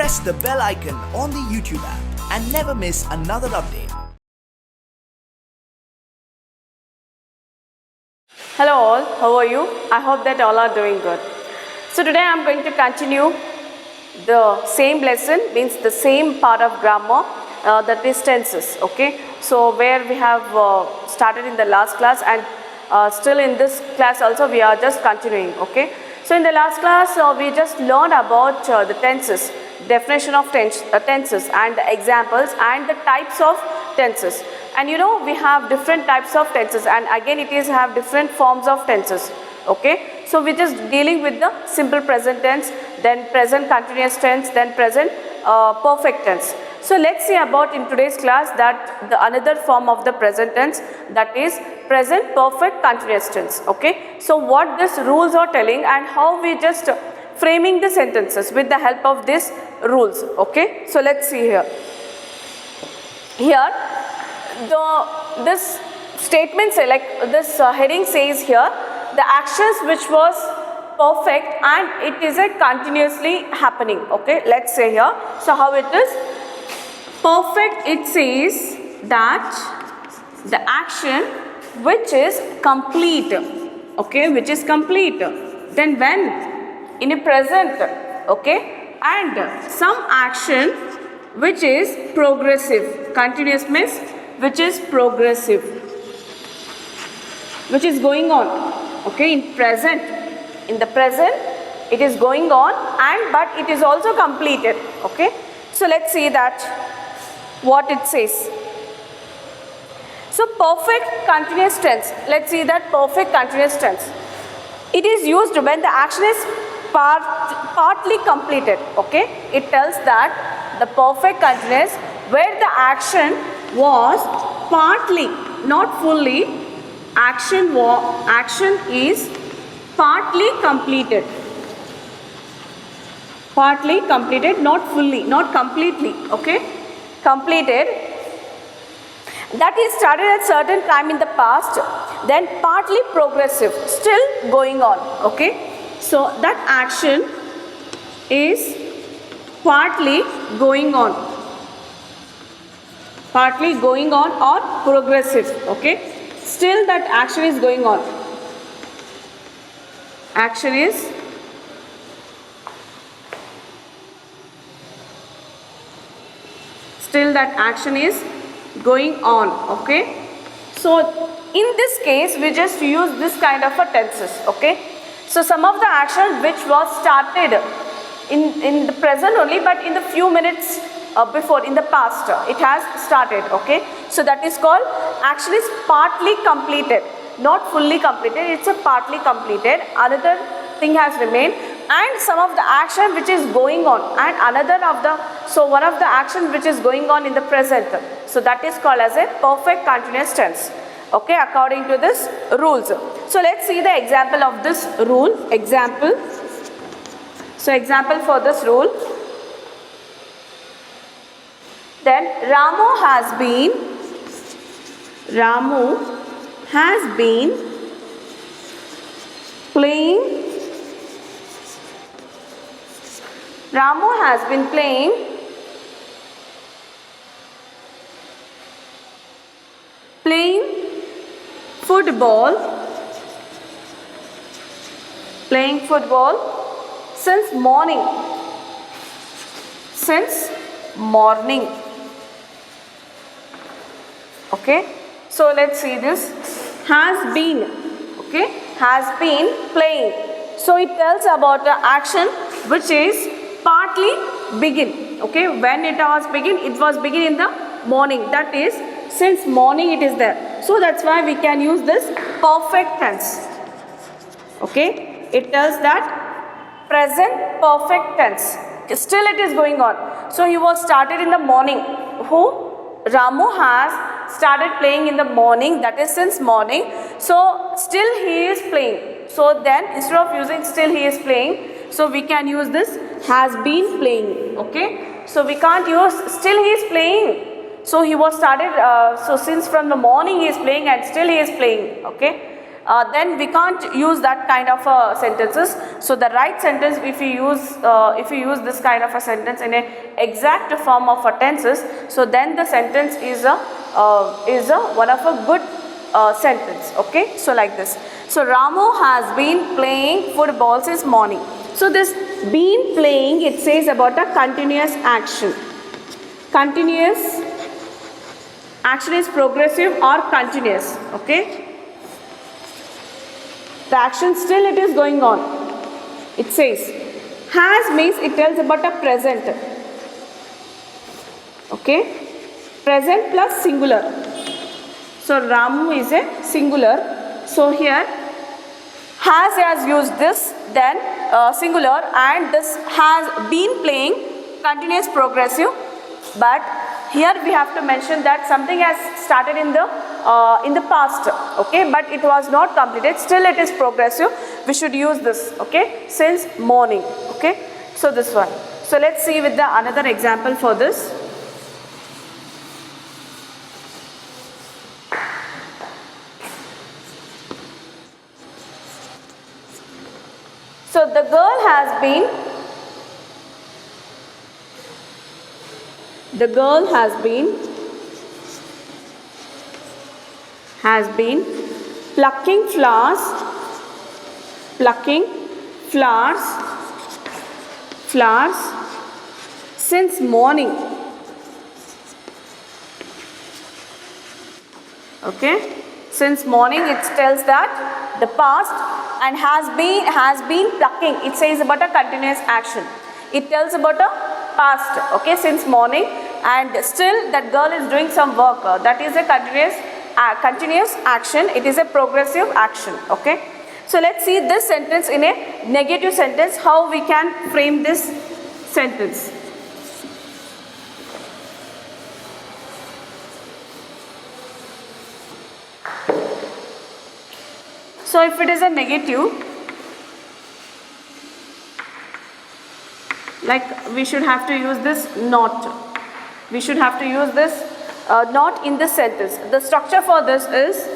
press the bell icon on the YouTube app and never miss another update. Hello all, how are you? I hope that all are doing good. So today I am going to continue the same lesson, means the same part of grammar, that is tenses. Okay, so where we have started in the last class, and still in this class also we are just continuing. Okay, so in the last class we just learned about the tenses, definition of tenses and the examples and the types of tenses. And you know, we have different types of tenses, and again it is have different forms of tenses. Okay, so we just dealing with the simple present tense, then present continuous tense, then present perfect tense. So let's see about in today's class that the another form of the present tense, that is present perfect continuous tense. Okay, so what these rules are telling and how we just framing the sentences with the help of these rules. Okay, so let's see here. Here this statement say, like this heading says here, the actions which was perfect and it is a continuously happening. Okay, let's say here, so how it is perfect, it says that the action which is complete. Okay, which is complete, then when in a present. Okay, and some action which is progressive. Continuous means which is progressive, which is going on. Okay, in present, in the present it is going on, and but it is also completed. Okay, so let's see that what it says. So perfect continuous tense, let's see that perfect continuous tense, it is used when the action is partly completed. Okay, it tells that the perfect continuous where the action was partly, not fully, action is partly completed, not fully, not completely. Okay, completed, that is started at certain time in the past, then partly progressive, still going on. Okay, so that action is partly going on or progressive. Okay, still that action is going on, action is still that action is going on. Okay, so in this case we just use this kind of a tenses. Okay, so some of the actions which was started in the present only, but in the few minutes before, in the past it has started. Okay, so that is called action is partly completed, not fully completed, it's a partly completed, another thing has remained, and some of the action which is going on, and another of the, so one of the action which is going on in the present, so that is called as a perfect continuous tense. Okay, according to this rules. So let's see the example of this rule. Example, so example for this rule, then Ramu has been playing football since morning. Okay, so let's see this has been. Okay, has been playing, so it tells about the action which is partly begin. Okay, when it was begin in the morning, that is since morning it is there, so that's why we can use this perfect tense. Okay, it tells that present perfect tense, still it is going on. So he was started in the morning. Who? Ramu has started playing in the morning, that is since morning, so still he is playing. So then instead of using still he is playing, so we can use this has been playing. Okay, so we can't use still he is playing, so he was started, so since from the morning he is playing and still he is playing. Okay, then we can't use that kind of sentences. So the right sentence, if you use this kind of a sentence in a exact form of a tenses, so then the sentence is a one of a good sentence. Okay, so like this. So Ramu has been playing football since morning. So this been playing, it says about a continuous action. Continuous action is progressive or continuous. Okay, the action still it is going on. It says has means it tells about a present. Okay, present plus singular. So Ramu is a singular. So here has used this, then singular, and this has been playing continuous progressive. But here we have to mention that something has started in the past. Okay, but it was not completed. Still it is progressive. We should use this. Okay, since morning. Okay, so this one. So let's see with the another example for this. So the girl has been plucking flowers since morning. Okay, since morning it tells that the past, and has been plucking, it says about a continuous action. It tells about a past. Okay, since morning, and still that girl is doing some work. That is a continuous action. It is a progressive action. Okay, so let's see this sentence in a negative sentence, how we can frame this sentence. So if it is a negative, like we should have to use this not. We should have to use this not in this sentence. The structure for this is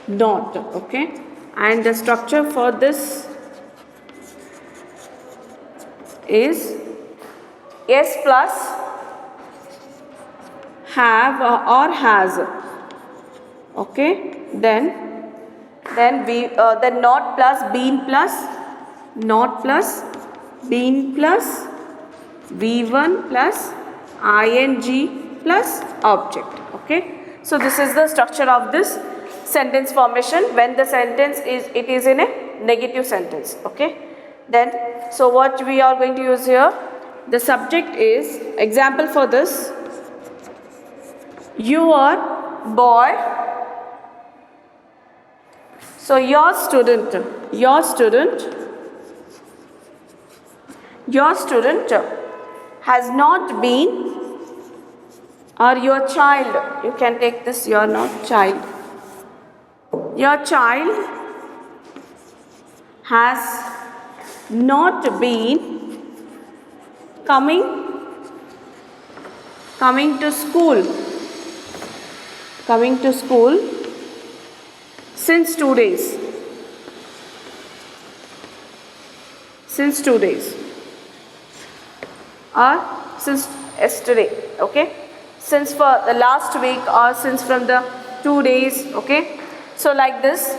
not. Okay, and the structure for this is yes plus have or has. Okay, then not plus been plus v1 plus ing plus object. Okay, so this is the structure of this sentence formation when the sentence is in a negative sentence. Okay, then so what we are going to use here, the subject is, example for this, your boy. So your student has not been, or your child, you can take this, your not child, your child has not been coming to school since 2 days. Or since yesterday. Okay, since for the last week, or since from the 2 days. Okay, so like this,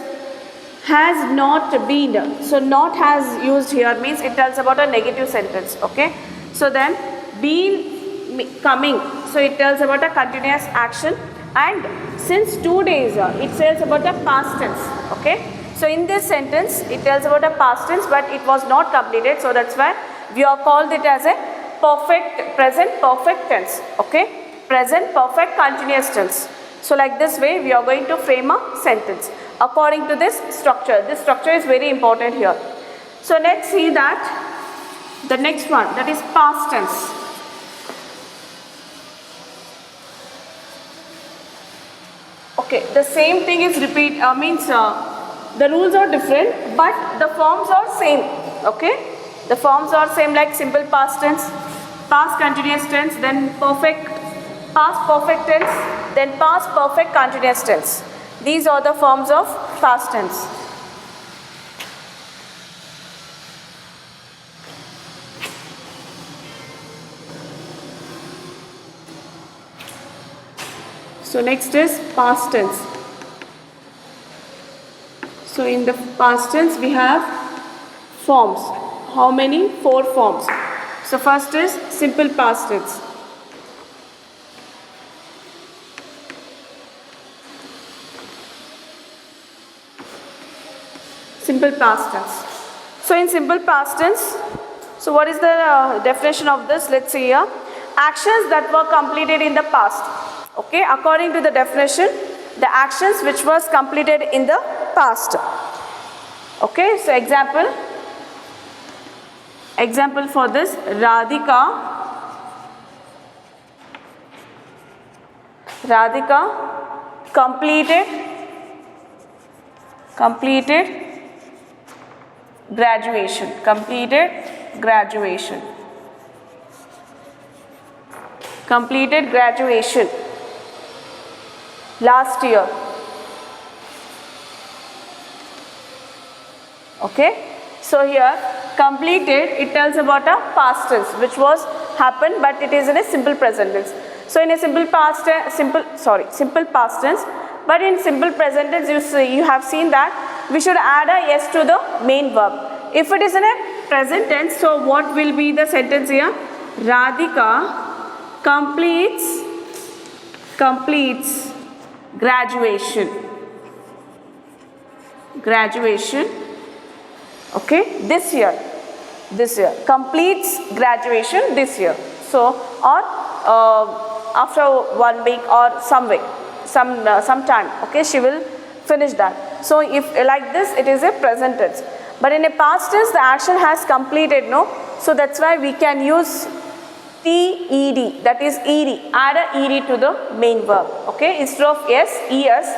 has not been. So not has used here means it tells about a negative sentence. Okay, so then been coming, so it tells about a continuous action, and since 2 days it tells about a past tense. Okay, so in this sentence it tells about a past tense, but it was not completed, so that's why we have called it as a present perfect tense. Okay, present perfect continuous tense. So like this way we are going to frame a sentence according to this structure. This structure is very important here. So let's see that the next one, that is past tense. Okay, the same thing is repeat, the rules are different, but the forms are same. Okay, the forms are same, like simple past tense, past continuous tense, then past perfect tense, then past perfect continuous tense. These are the forms of past tense. So next is past tense. So in the past tense we have forms. How many? 4 forms. So first is simple past tense. Simple past tense. So in simple past tense, so what is the definition of this? Let's see here. Actions that were completed in the past. Okay, according to the definition, the actions which was completed in the past. Okay, so example for this, Radhika completed graduation, last year. Okay, so here completed, it tells about a past tense which was happened, but it is in a simple present tense. So in a simple past tense, but in simple present tense you have seen that we should add a s to the main verb. If it is in a present tense, so what will be the sentence here? Radhika completes graduation. Okay, this year completes graduation this year. So or after 1 week or some time, okay, she will finish that. So if like this, it is a present tense, but in a past tense the action has completed, no? So that's why we can use TED, that is ED, add a ED to the main verb. Okay, instead of ES,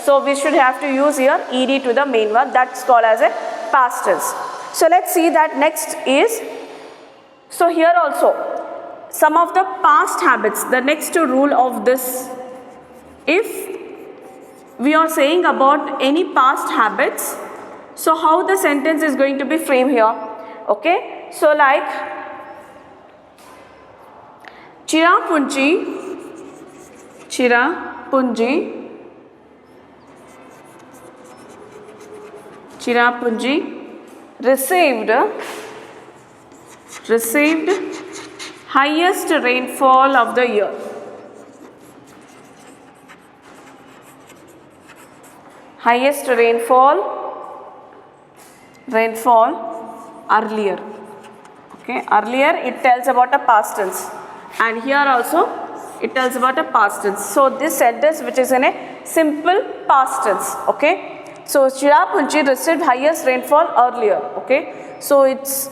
so we should have to use here ED to the main verb. That's called as a past tense. So let's see that next is, so here also some of the past habits, the next rule of this, if we are saying about any past habits, so how the sentence is going to be framed here? Okay, so like Chirapunji received highest rainfall of the year. Highest rainfall earlier. Okay, earlier it tells about a past tense, and here also it tells about a past tense. So this sentence which is in a simple past tense. Okay, so Chirapunji received highest rainfall earlier. Okay, so it's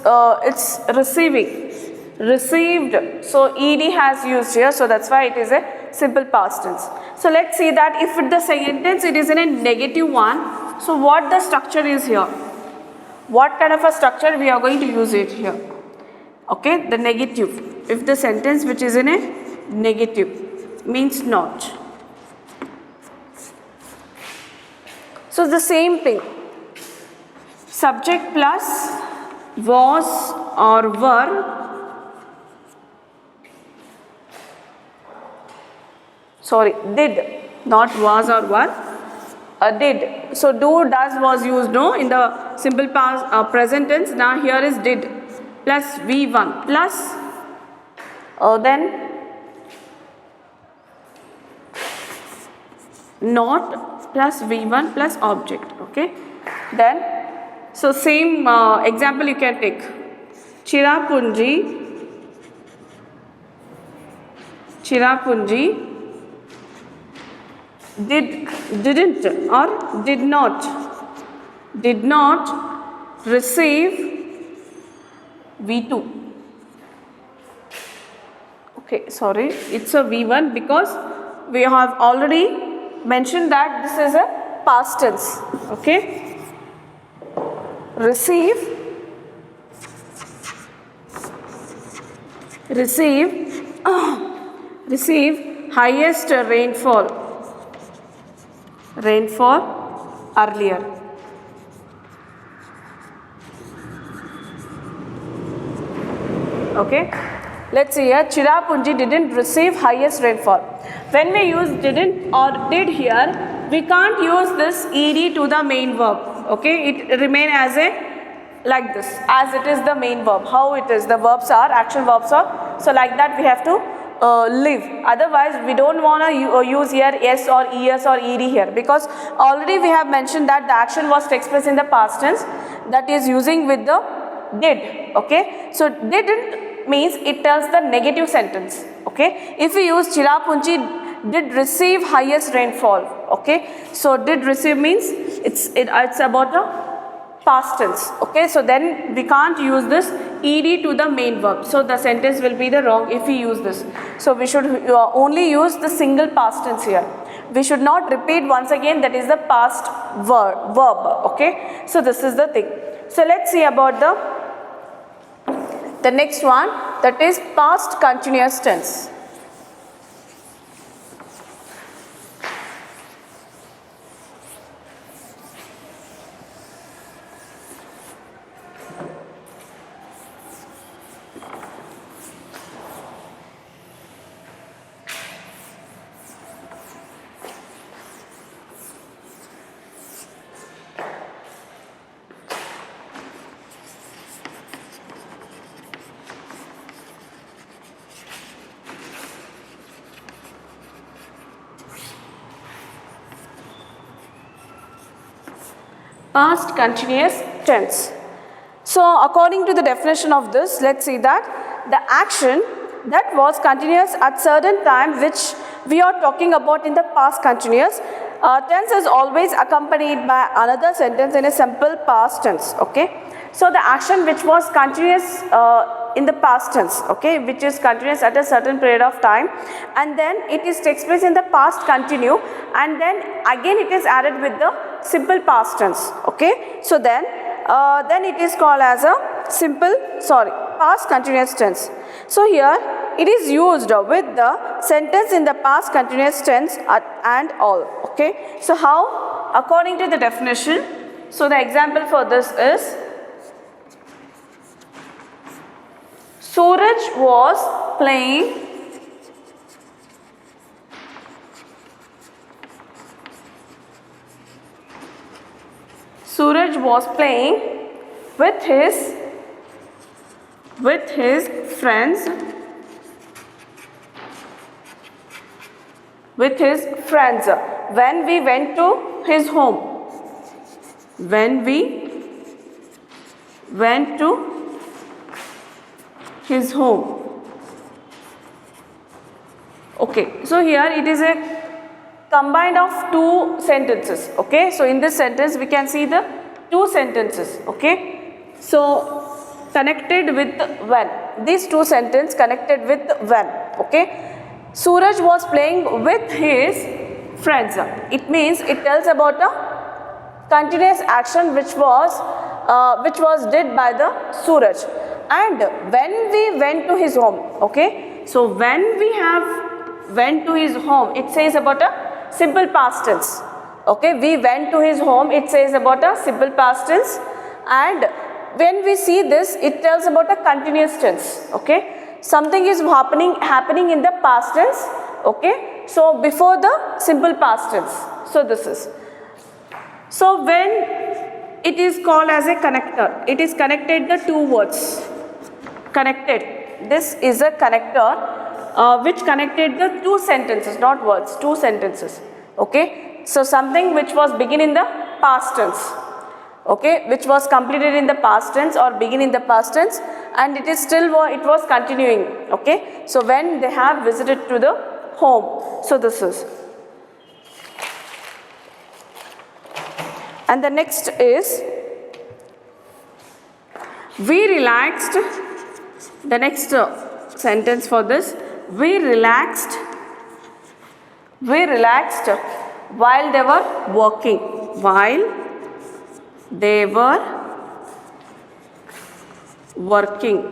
received, so ed has used here, so that's why it is a simple past tense. So let's see that if the sentence it is in a negative one, so what the structure is here, what kind of a structure we are going to use it here. Okay, the negative, if the sentence which is in a negative means not. So the same thing, subject plus was or were, did, not was or were, did. So do, does was used, no, in the simple past present tense. Now here is did plus V1 plus then not plus V1 plus object. Okay, then so same example you can take. Chirapunji didn't or did not receive V2. Okay, sorry, it's a V1 because we have already mention that this is a past tense. Okay, receive highest rainfall earlier. Okay, let's see here. Cherrapunji didn't receive highest rainfall. When we use didn't or did here, we can't use this ed to the main verb. Okay, it remain as a like this, as it is the main verb. How it is, the verbs are action verbs are, so like that we have to live. Otherwise we don't want to use here yes or es or ed here, because already we have mentioned that the action was to express in the past tense, that is using with the did. Okay, so didn't means it tells the negative sentence. Okay, if we use Cherrapunji did receive highest rainfall. Okay, so did receive means it's about a past tense. Okay, so then we can't use this ed to the main verb, so the sentence will be the wrong if we use this. So we should only use the single past tense here. We should not repeat once again, that is the past verb. Okay, so this is the thing. So let's see about the next one, that is past continuous tense. Past continuous tense. So according to the definition of this, let's see that the action that was continuous at certain time, which we are talking about in the past continuous tense, is always accompanied by another sentence in a simple past tense. Okay, so the action which was continuous in the past tense, okay, which is continuous at a certain period of time, and then it is takes place in the past continue, and then again it is added with the simple past tense. Okay, so then it is called as a past continuous tense. So here it is used with the sentence in the past continuous tense and all. Okay, so how? According to the definition, so the example for this is Suraj was playing with his friends when we went to his home. When we went to his home. Okay, so here it is a combined of two sentences. Okay, so in this sentence we can see the two sentences. Okay, so connected with when, these two sentences connected with when. Okay, Suraj was playing with his friends. It means it tells about a continuous action which was did by the Suraj. And when we went to his home. Okay, so when we have went to his home, it says about a simple past tense. Okay, we went to his home, it says about a simple past tense, and when we see this, it tells about a continuous tense. Okay, something is happening in the past tense. Okay, so before the simple past tense. So this is, so when it is called as a connector, it is connected the two words. Connected, this is a connector which connected the two sentences, not words, two sentences. Okay, so something which was begin in the past tense, okay, which was completed in the past tense or begin in the past tense, and it is still it was continuing. Okay, so when they have visited to the home. So this is, and the next is we relaxed. The next sentence for this, we relaxed while they were working, while they were working.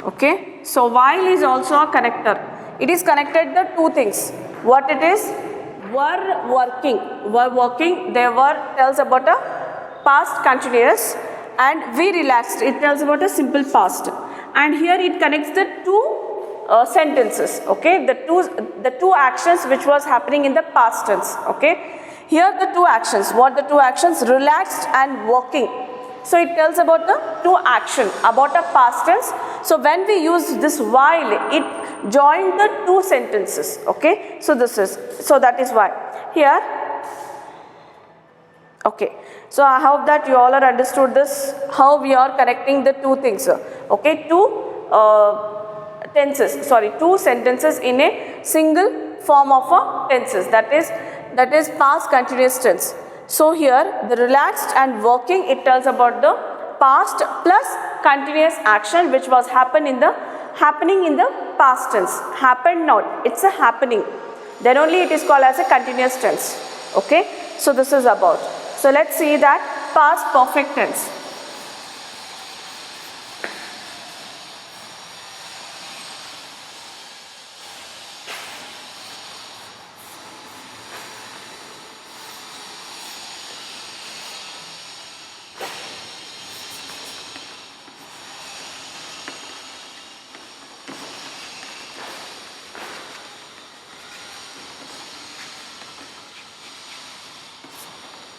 Okay, so while is also a connector. It is connected the two things. What it is? Were working, they were tells about a past continuous, and we relaxed, it tells about a simple past. And here it connects the two sentences, okay, the two actions which was happening in the past tense. Okay, here the two actions, what the two actions? Relaxed and working. So it tells about the two action, about a past tense. So when we use this while, it joined the two sentences. Okay, so that is why here. Okay, so I hope that you all are understood this, how we are connecting the two things. Okay, two sentences in a single form of a tenses, that is past continuous tense. So here the relaxed and working, it tells about the past plus continuous action which was happening in the past tense. Happened not, it's a happening, then only it is called as a continuous tense. Okay, so this is about. So let's see that past perfect tense.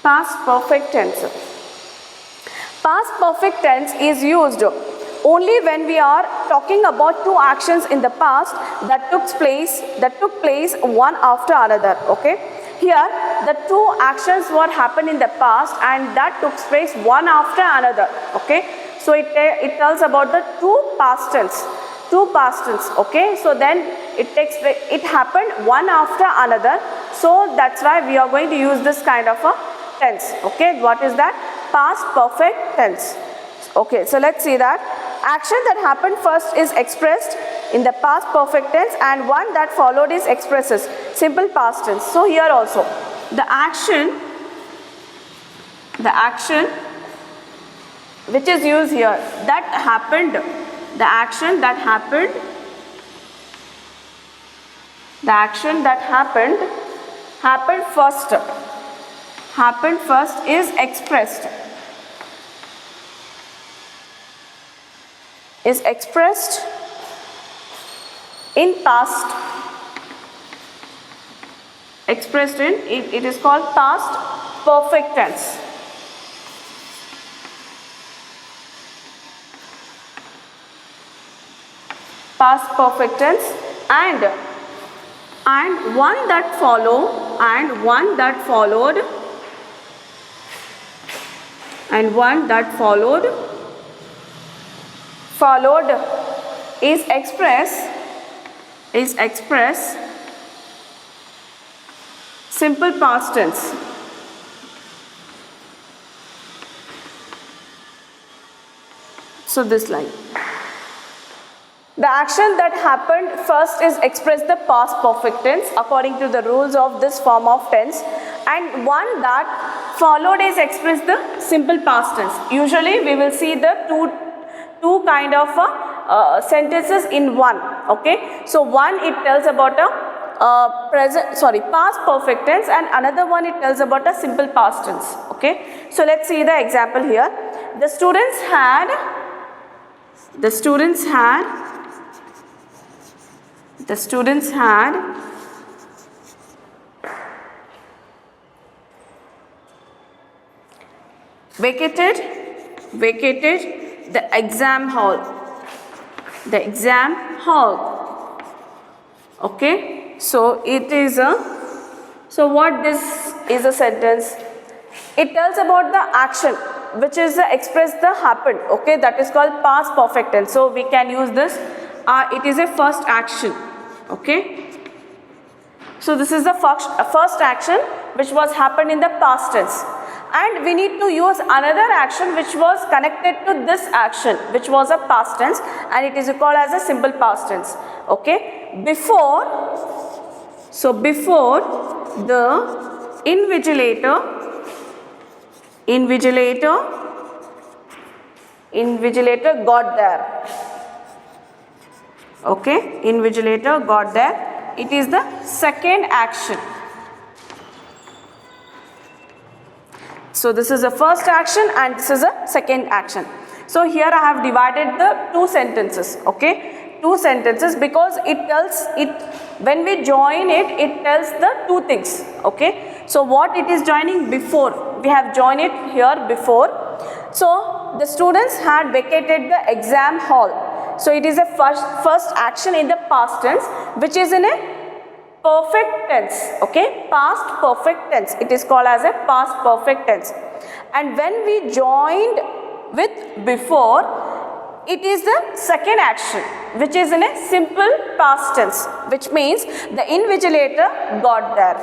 Past perfect tense. Past perfect tense is used only when we are talking about two actions in the past that took place one after another. Okay, here the two actions what happened in the past and that took place one after another. Okay, so it tells about the two past tense. Okay, so then it happened one after another. So that's why we are going to use this kind of a tense. Okay, what is that? Past perfect tense. Okay, so let's see that. Action that happened first is expressed in the past perfect tense, and one that followed is expresses simple past tense. So here also the action which is used here, that happened, the action that happened first is expressed in past, it is called past perfect tense. Past perfect tense, and one that followed is express simple past tense. So this line, the action that happened first is express the past perfect tense according to the rules of this form of tense, and one that followed is express the simple past tense. Usually we will see the two kind of sentences in one. Okay, so one it tells about a past perfect tense, and another one it tells about a simple past tense. Okay, so let's see the example here. The students had vacated the exam hall. Okay, so what this is a sentence? It tells about the action which is express the happened. Okay, that is called past perfect tense. So we can use this. It is a first action. Okay, so this is the first action which was happened in the past tense, and we need to use another action which was connected to this action, which was a past tense, and it is called as a simple past tense. Okay, before the invigilator got there. Okay, invigilator got there. It is the second action. So this is the first action and this is a second action. So here I have divided the two sentences. Okay, two sentences, because it tells it, when we join it tells the two things. Okay, so what it is joining? Before. We have joined it here before. So the students had vacated the exam hall. So it is a first action in the past tense, which is in a perfect tense. Okay, past perfect tense. It is called as a past perfect tense. And when we joined with before, it is the second action, which is in a simple past tense, which means the invigilator got there.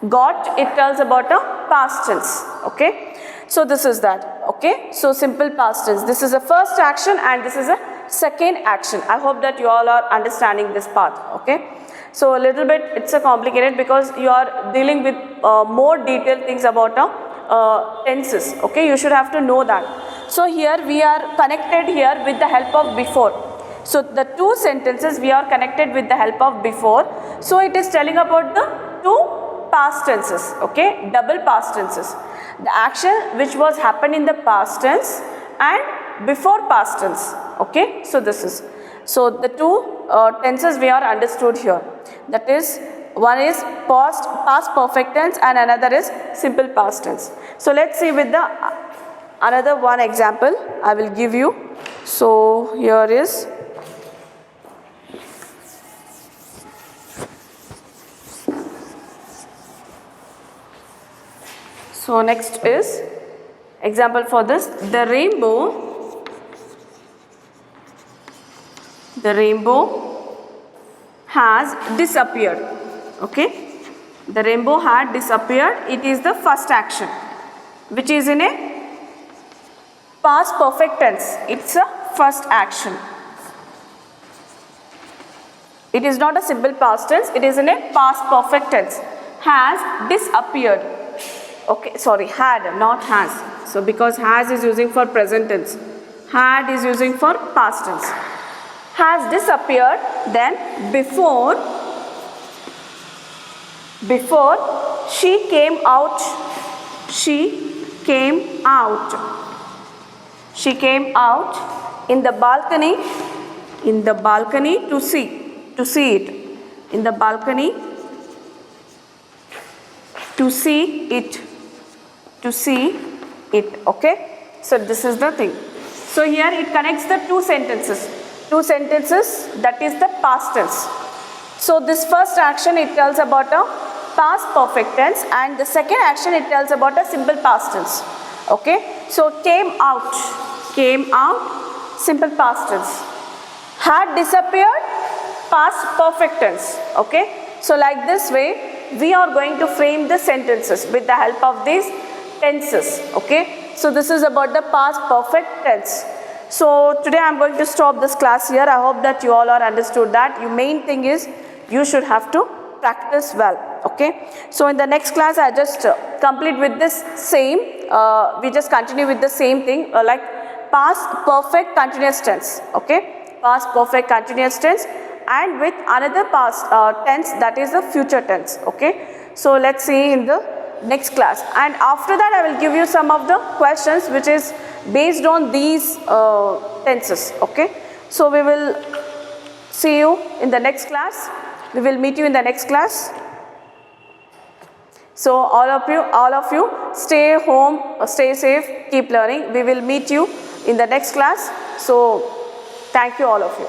Got, it tells about a past tense. Okay, so this is that. Okay, so simple past tense. This is a first action and this is a second action. I hope that you all are understanding this part. Okay, so a little bit it's a complicated because you are dealing with more detailed things about tenses. Okay, you should have to know that. So here we are connected here with the help of before. So the two sentences we are connected with the help of before. So it is telling about the two past tenses. Okay, double past tenses. The action which was happened in the past tense and before past tense. Okay, so this is, so the two tenses we are understood here. That is, one is past perfect tense and another is simple past tense. So let's see with the another one example I will give you. So here is, so next is example for this. The rainbow has disappeared. Okay, the rainbow had disappeared. It is the first action, which is in a past perfect tense. It's a first action. It is not a simple past tense. It is in a past perfect tense. Has disappeared. Okay, sorry, had, not has. So because has is using for present tense, had is using for past tense. Has disappeared. Then before she came out in the balcony to see it, in the balcony to see it. Okay, so this is the thing. So here it connects the two sentences, that is the past tense. So this first action it tells about a past perfect tense and the second action it tells about a simple past tense. Okay, so came out, simple past tense. Had disappeared, past perfect tense. Okay, so like this way we are going to frame the sentences with the help of these tenses. Okay, so this is about the past perfect tense. So today I am going to stop this class here. I hope that you all are understood that. Your main thing is you should have to practice well. Okay, so in the next class I just complete with this same, we just continue with the same thing like past perfect continuous tense. Okay, past perfect continuous tense and with another past tense, that is the future tense. Okay, so let's see in the next class, and after that I will give you some of the questions which is based on these tenses. Okay, so we will see you in the next class. We will meet you in the next class. So all of you stay home, stay safe, keep learning. We will meet you in the next class. So thank you all of you.